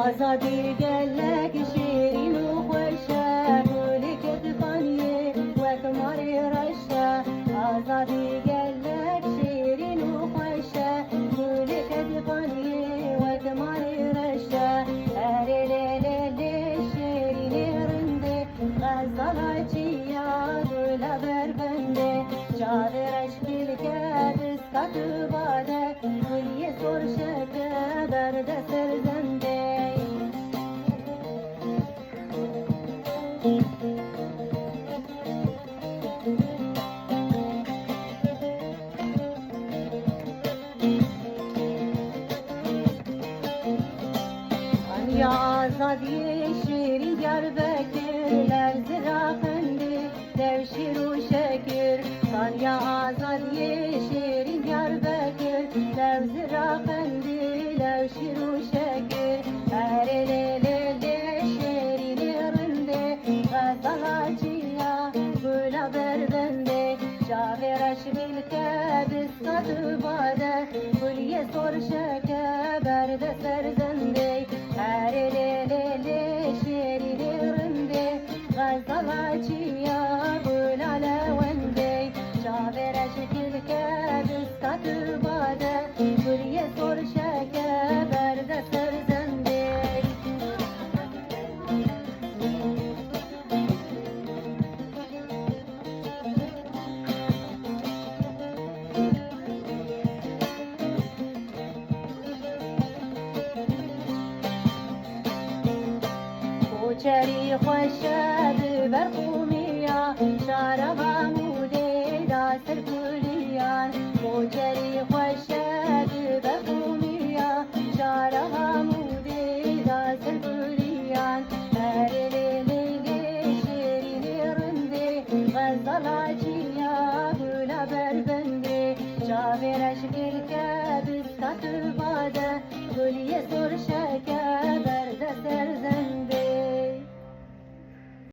آزادی گلک شیرین و خوشه گلی کتفانی وکماری رشه آزادی گلک شیرین و خوشه گلی کتفانی وکماری رشه اری لیلی لی شیرین رنده غزالا چیا گلا بربنده چادرش کلکه دستات باده گلی سرشکه درد سرزنده یا آزادی شیرین Diyarbakırlar zirafendi devşir u şekir ya آزادی şirin Diyarbakırlar zirafendi devşir u şekir erelelele şirin yerinde gazalaciya gula berbende şaveraş bilke biskatı bade gulye sor şeke berde serzende erelelele şirin yerinde gazalaciya gula levende şaveraş bilke biskatı bade gulye sor şeke berde serzende کوچری خوشد برقومیا شاربا موده داستر کلیان کوچری خوشد برقومیا شاربا موده داستر کلیان erelele şirin yerinde غزالاciya gula berbende şaveraş bilke biskatı bade gulye sorşe